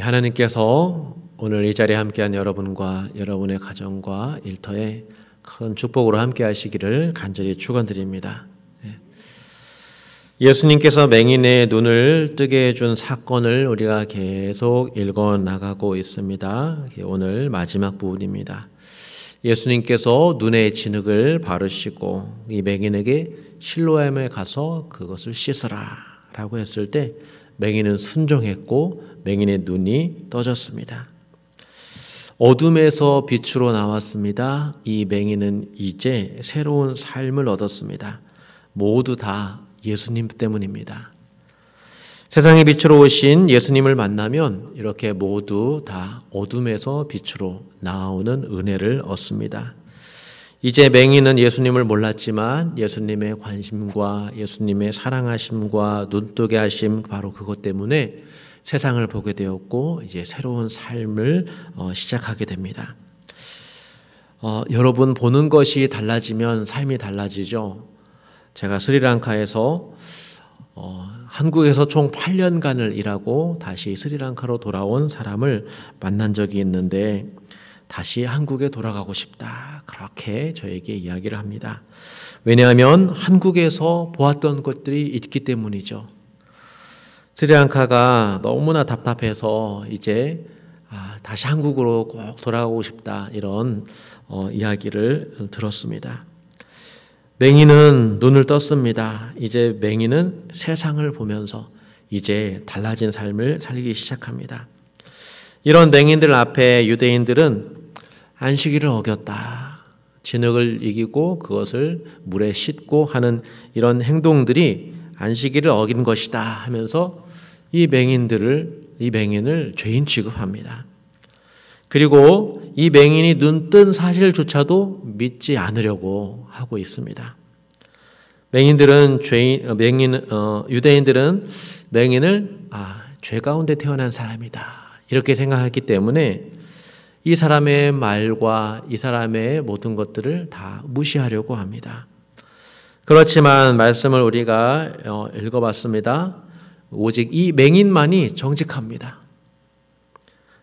하나님께서 오늘 이 자리에 함께한 여러분과 여러분의 가정과 일터에 큰 축복으로 함께 하시기를 간절히 축원드립니다. 예수님께서 맹인의 눈을 뜨게 해준 사건을 우리가 계속 읽어 나가고 있습니다. 오늘 마지막 부분입니다. 예수님께서 눈의 진흙을 바르시고 이 맹인에게 실로암에 가서 그것을 씻으라 라고 했을 때 맹인은 순종했고 맹인의 눈이 떠졌습니다. 어둠에서 빛으로 나왔습니다. 이 맹인은 이제 새로운 삶을 얻었습니다. 모두 다 예수님 때문입니다. 세상의 빛으로 오신 예수님을 만나면 이렇게 모두 다 어둠에서 빛으로 나오는 은혜를 얻습니다. 이제 맹인은 예수님을 몰랐지만 예수님의 관심과 예수님의 사랑하심과 눈뜨게 하심 바로 그것 때문에 세상을 보게 되었고 이제 새로운 삶을 시작하게 됩니다. 여러분 보는 것이 달라지면 삶이 달라지죠. 제가 스리랑카에서 한국에서 총 8년간을 일하고 다시 스리랑카로 돌아온 사람을 만난 적이 있는데 다시 한국에 돌아가고 싶다. 그렇게 저에게 이야기를 합니다. 왜냐하면 한국에서 보았던 것들이 있기 때문이죠. 스리랑카가 너무나 답답해서 이제 다시 한국으로 꼭 돌아가고 싶다. 이런 이야기를 들었습니다. 맹인은 눈을 떴습니다. 이제 맹인은 세상을 보면서 이제 달라진 삶을 살기 시작합니다. 이런 맹인들 앞에 유대인들은 안식일을 어겼다. 진흙을 이기고 그것을 물에 씻고 하는 이런 행동들이 안식일을 어긴 것이다 하면서 이 맹인을 죄인 취급합니다. 그리고 이 맹인이 눈 뜬 사실조차도 믿지 않으려고 하고 있습니다. 유대인들은 맹인을 죄 가운데 태어난 사람이다. 이렇게 생각했기 때문에 이 사람의 말과 이 사람의 모든 것들을 다 무시하려고 합니다. 그렇지만 말씀을 우리가 읽어봤습니다. 오직 이 맹인만이 정직합니다.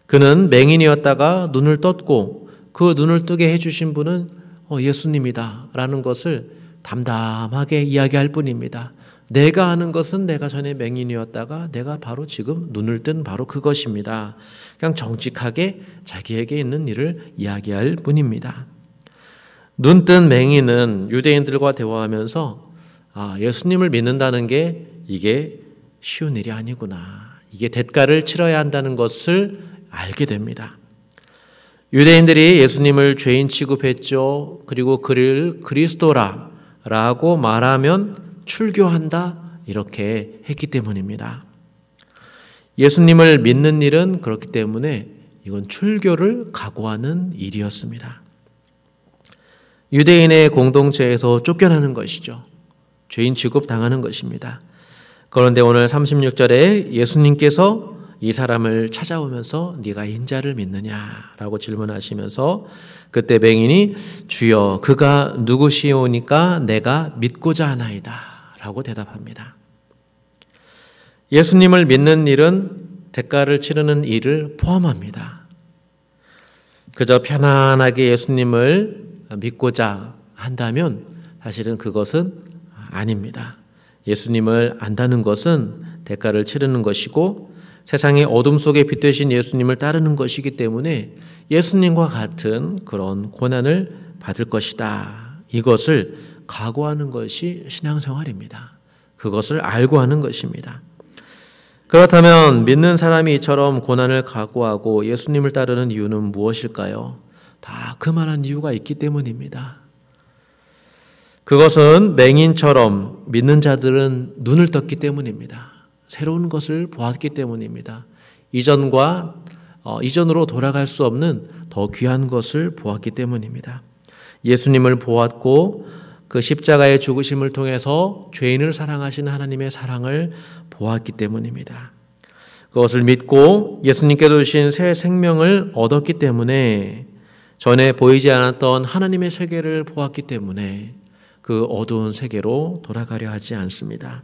그는 맹인이었다가 눈을 떴고 그 눈을 뜨게 해주신 분은 예수님이다 라는 것을 담담하게 이야기할 뿐입니다. 내가 아는 것은 내가 전에 맹인이었다가 내가 바로 지금 눈을 뜬 바로 그것입니다. 그냥 정직하게 자기에게 있는 일을 이야기할 뿐입니다. 눈뜬 맹인은 유대인들과 대화하면서 예수님을 믿는다는 게 이게 쉬운 일이 아니구나. 이게 대가를 치러야 한다는 것을 알게 됩니다. 유대인들이 예수님을 죄인 취급했죠. 그리고 그를 그리스도라고 말하면 출교한다 이렇게 했기 때문입니다. 예수님을 믿는 일은 그렇기 때문에 이건 출교를 각오하는 일이었습니다. 유대인의 공동체에서 쫓겨나는 것이죠. 죄인 취급 당하는 것입니다. 그런데 오늘 36절에 예수님께서 이 사람을 찾아오면서 네가 인자를 믿느냐라고 질문하시면서 그때 맹인이 주여 그가 누구시오니까 내가 믿고자 하나이다 라고 대답합니다. 예수님을 믿는 일은 대가를 치르는 일을 포함합니다. 그저 편안하게 예수님을 믿고자 한다면 사실은 그것은 아닙니다. 예수님을 안다는 것은 대가를 치르는 것이고 세상의 어둠 속에 빛되신 예수님을 따르는 것이기 때문에 예수님과 같은 그런 고난을 받을 것이다. 이것을 각오하는 것이 신앙생활입니다. 그것을 알고 하는 것입니다. 그렇다면 믿는 사람이 이처럼 고난을 각오하고 예수님을 따르는 이유는 무엇일까요? 다 그만한 이유가 있기 때문입니다. 그것은 맹인처럼 믿는 자들은 눈을 떴기 때문입니다. 새로운 것을 보았기 때문입니다. 이전으로 돌아갈 수 없는 더 귀한 것을 보았기 때문입니다. 예수님을 보았고 그 십자가의 죽으심을 통해서 죄인을 사랑하시는 하나님의 사랑을 보았기 때문입니다. 그것을 믿고 예수님께서 주신 새 생명을 얻었기 때문에 전에 보이지 않았던 하나님의 세계를 보았기 때문에 그 어두운 세계로 돌아가려 하지 않습니다.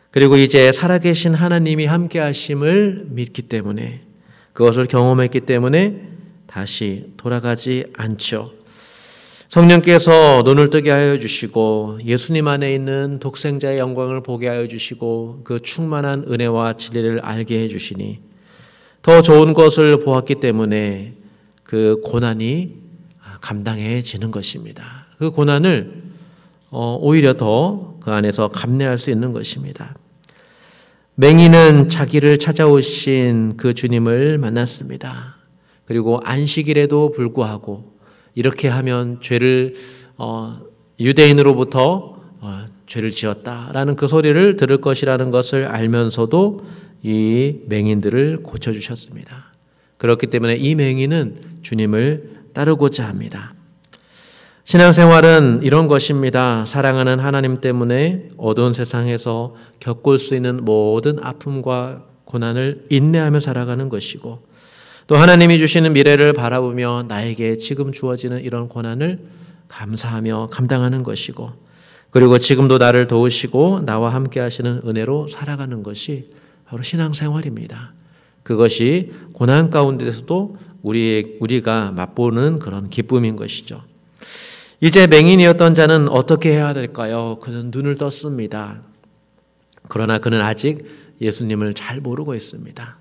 그리고 이제 살아계신 하나님이 함께 하심을 믿기 때문에 그것을 경험했기 때문에 다시 돌아가지 않죠. 성령께서 눈을 뜨게 하여 주시고 예수님 안에 있는 독생자의 영광을 보게 하여 주시고 그 충만한 은혜와 진리를 알게 해 주시니 더 좋은 것을 보았기 때문에 그 고난이 감당해지는 것입니다. 그 고난을 오히려 더 그 안에서 감내할 수 있는 것입니다. 맹인은 자기를 찾아오신 그 주님을 만났습니다. 그리고 안식일에도 불구하고 이렇게 하면 죄를 유대인으로부터 죄를 지었다라는 그 소리를 들을 것이라는 것을 알면서도 이 맹인들을 고쳐주셨습니다. 그렇기 때문에 이 맹인은 주님을 따르고자 합니다. 신앙생활은 이런 것입니다. 사랑하는 하나님 때문에 어두운 세상에서 겪을 수 있는 모든 아픔과 고난을 인내하며 살아가는 것이고 또 하나님이 주시는 미래를 바라보며 나에게 지금 주어지는 이런 고난을 감사하며 감당하는 것이고 그리고 지금도 나를 도우시고 나와 함께 하시는 은혜로 살아가는 것이 바로 신앙생활입니다. 그것이 고난 가운데서도 우리가 맛보는 그런 기쁨인 것이죠. 이제 맹인이었던 자는 어떻게 해야 될까요? 그는 눈을 떴습니다. 그러나 그는 아직 예수님을 잘 모르고 있습니다.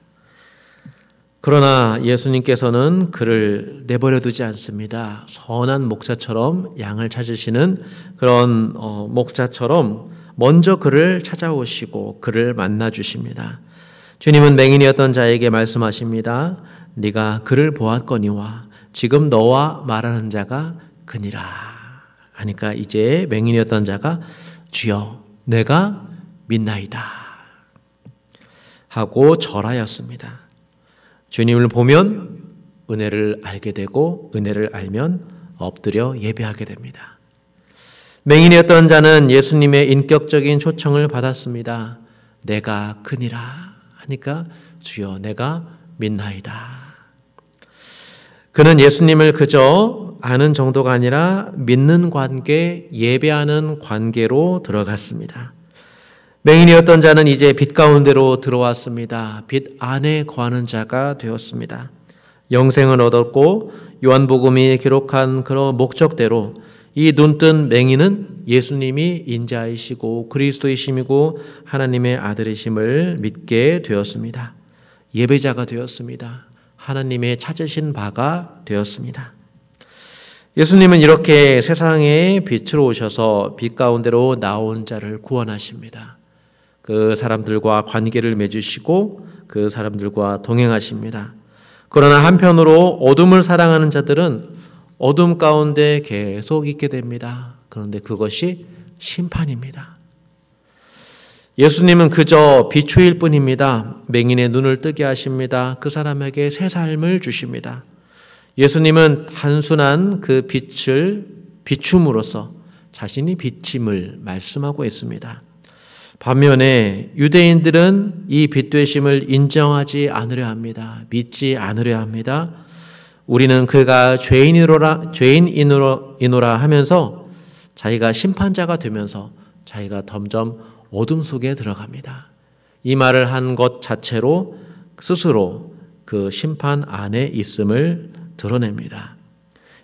그러나 예수님께서는 그를 내버려 두지 않습니다. 선한 목자처럼 양을 찾으시는 그런 목자처럼 먼저 그를 찾아오시고 그를 만나 주십니다. 주님은 맹인이었던 자에게 말씀하십니다. 네가 그를 보았거니와 지금 너와 말하는 자가 그니라. 하니까 이제 맹인이었던 자가 주여 내가 믿나이다 하고 절하였습니다. 주님을 보면 은혜를 알게 되고 은혜를 알면 엎드려 예배하게 됩니다. 맹인이었던 자는 예수님의 인격적인 초청을 받았습니다. 내가 그니라 하니까 주여 내가 믿나이다. 그는 예수님을 그저 아는 정도가 아니라 믿는 관계, 예배하는 관계로 들어갔습니다. 맹인이었던 자는 이제 빛 가운데로 들어왔습니다. 빛 안에 거하는 자가 되었습니다. 영생을 얻었고 요한복음이 기록한 그런 목적대로 이 눈뜬 맹인은 예수님이 인자이시고 그리스도이심이고 하나님의 아들이심을 믿게 되었습니다. 예배자가 되었습니다. 하나님의 찾으신 바가 되었습니다. 예수님은 이렇게 세상에 빛으로 오셔서 빛 가운데로 나온 자를 구원하십니다. 그 사람들과 관계를 맺으시고 그 사람들과 동행하십니다. 그러나 한편으로 어둠을 사랑하는 자들은 어둠 가운데 계속 있게 됩니다. 그런데 그것이 심판입니다. 예수님은 그저 비추일 뿐입니다. 맹인의 눈을 뜨게 하십니다. 그 사람에게 새 삶을 주십니다. 예수님은 단순한 그 빛을 비춤으로써 자신이 빛임을 말씀하고 있습니다. 반면에 유대인들은 이 빛되심을 인정하지 않으려 합니다. 믿지 않으려 합니다. 우리는 그가 죄인이노라 하면서 자기가 심판자가 되면서 자기가 점점 어둠 속에 들어갑니다. 이 말을 한 것 자체로 스스로 그 심판 안에 있음을 드러냅니다.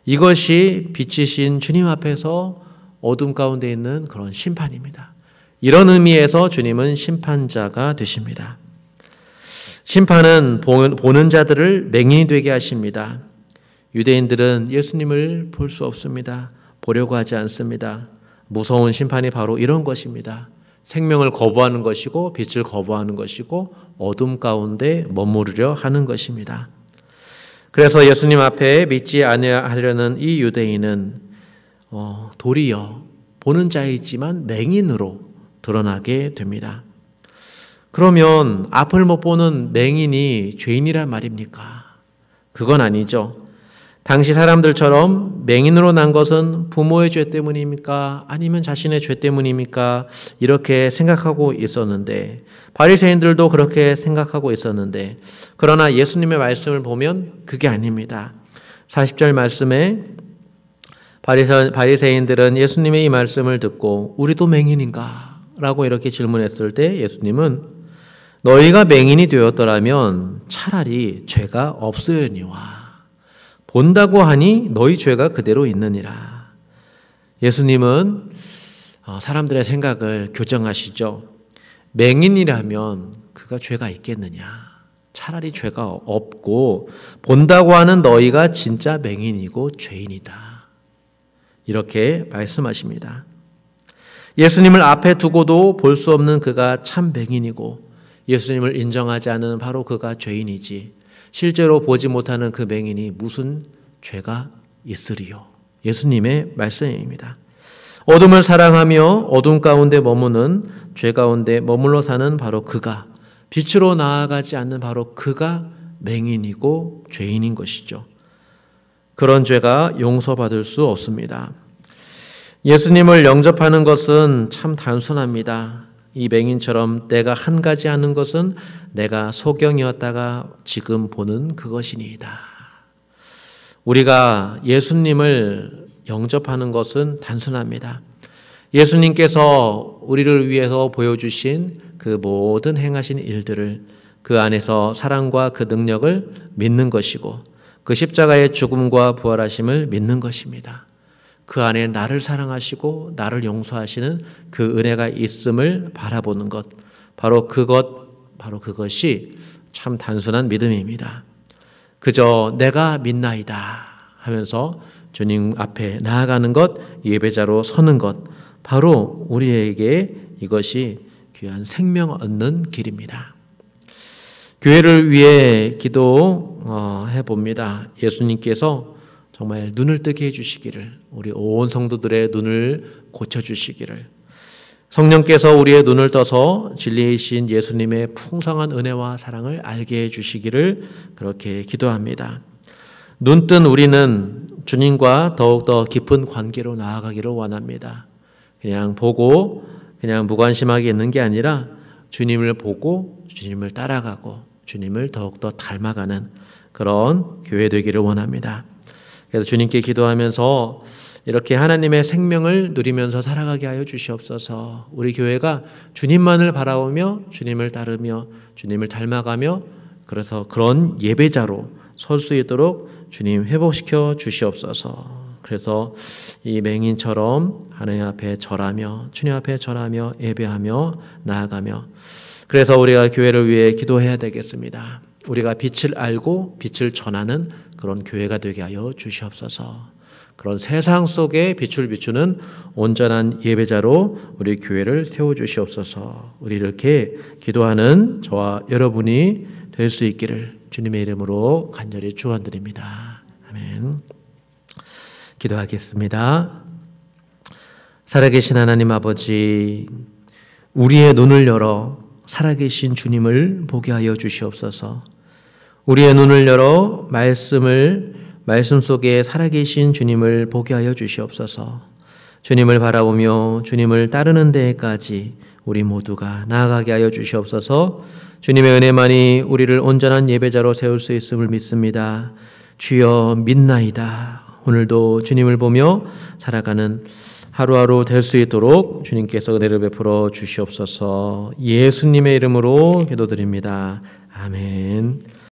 이것이 빛이신 주님 앞에서 어둠 가운데 있는 그런 심판입니다. 이런 의미에서 주님은 심판자가 되십니다. 심판은 보는 자들을 맹인이 되게 하십니다. 유대인들은 예수님을 볼 수 없습니다. 보려고 하지 않습니다. 무서운 심판이 바로 이런 것입니다. 생명을 거부하는 것이고 빛을 거부하는 것이고 어둠 가운데 머무르려 하는 것입니다. 그래서 예수님 앞에 믿지 아니하려는 이 유대인은 도리어 보는 자이지만 맹인으로 드러나게 됩니다. 그러면 앞을 못 보는 맹인이 죄인이란 말입니까? 그건 아니죠. 당시 사람들처럼 맹인으로 난 것은 부모의 죄 때문입니까? 아니면 자신의 죄 때문입니까? 이렇게 생각하고 있었는데 바리새인들도 그렇게 생각하고 있었는데 그러나 예수님의 말씀을 보면 그게 아닙니다. 40절 말씀에 바리새인들은 예수님의 이 말씀을 듣고 우리도 맹인인가? 라고 이렇게 질문했을 때 예수님은 너희가 맹인이 되었더라면 차라리 죄가 없으려니와 본다고 하니 너희 죄가 그대로 있느니라. 예수님은 사람들의 생각을 교정하시죠. 맹인이라면 그가 죄가 있겠느냐. 차라리 죄가 없고 본다고 하는 너희가 진짜 맹인이고 죄인이다. 이렇게 말씀하십니다. 예수님을 앞에 두고도 볼 수 없는 그가 참 맹인이고 예수님을 인정하지 않는 바로 그가 죄인이지 실제로 보지 못하는 그 맹인이 무슨 죄가 있으리요. 예수님의 말씀입니다. 어둠을 사랑하며 어둠 가운데 머무는 죄 가운데 머물러 사는 바로 그가 빛으로 나아가지 않는 바로 그가 맹인이고 죄인인 것이죠. 그런 죄가 용서받을 수 없습니다. 예수님을 영접하는 것은 참 단순합니다. 이 맹인처럼 내가 한 가지 하는 것은 내가 소경이었다가 지금 보는 그것이니이다. 우리가 예수님을 영접하는 것은 단순합니다. 예수님께서 우리를 위해서 보여주신 그 모든 행하신 일들을 그 안에서 사랑과 그 능력을 믿는 것이고 그 십자가의 죽음과 부활하심을 믿는 것입니다. 그 안에 나를 사랑하시고 나를 용서하시는 그 은혜가 있음을 바라보는 것, 바로 그것이 참 단순한 믿음입니다. 그저 내가 믿나이다 하면서 주님 앞에 나아가는 것, 예배자로 서는 것, 바로 우리에게 이것이 귀한 생명 얻는 길입니다. 교회를 위해 기도해 봅니다. 예수님께서 정말 눈을 뜨게 해주시기를, 우리 온 성도들의 눈을 고쳐주시기를, 성령께서 우리의 눈을 떠서 진리이신 예수님의 풍성한 은혜와 사랑을 알게 해주시기를 그렇게 기도합니다. 눈뜬 우리는 주님과 더욱더 깊은 관계로 나아가기를 원합니다. 그냥 보고 그냥 무관심하게 있는 게 아니라 주님을 보고 주님을 따라가고 주님을 더욱더 닮아가는 그런 교회 되기를 원합니다. 그래서 주님께 기도하면서 이렇게 하나님의 생명을 누리면서 살아가게 하여 주시옵소서. 우리 교회가 주님만을 바라보며 주님을 따르며 주님을 닮아가며 그래서 그런 예배자로 설 수 있도록 주님 회복시켜 주시옵소서. 그래서 이 맹인처럼 하나님 앞에 절하며 주님 앞에 절하며 예배하며 나아가며 그래서 우리가 교회를 위해 기도해야 되겠습니다. 우리가 빛을 알고 빛을 전하는 그런 교회가 되게 하여 주시옵소서. 그런 세상 속에 빛을 비추는 온전한 예배자로 우리 교회를 세워주시옵소서. 우리 이렇게 기도하는 저와 여러분이 될 수 있기를 주님의 이름으로 간절히 축원드립니다. 아멘. 기도하겠습니다. 살아계신 하나님 아버지, 우리의 눈을 열어 살아계신 주님을 보게 하여 주시옵소서. 우리의 눈을 열어 말씀 속에 살아계신 주님을 보게 하여 주시옵소서. 주님을 바라보며 주님을 따르는 데까지 우리 모두가 나아가게 하여 주시옵소서. 주님의 은혜만이 우리를 온전한 예배자로 세울 수 있음을 믿습니다. 주여 믿나이다. 오늘도 주님을 보며 살아가는 하루하루 될 수 있도록 주님께서 은혜를 베풀어 주시옵소서. 예수님의 이름으로 기도드립니다. 아멘.